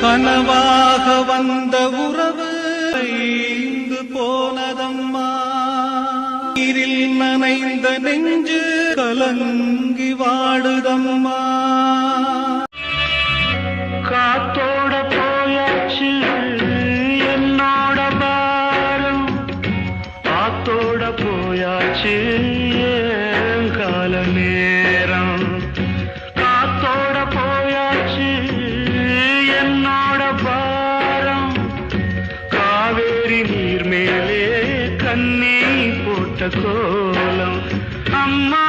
கனவாக வந்த உறவு ஐந்து போனதம்மா. நீரில் நனைந்த நெஞ்சு கலங்கி வாடுதம்மா. காத்தோட போயாச்சு என்னோட பாரம், காத்தோட போயாச்சு என் கால நேரம். காத்தோட போயாச்சு என்னோட பாரம், காவேரி நீர் மேலே கண்ணி போட்ட கோலம். அம்மா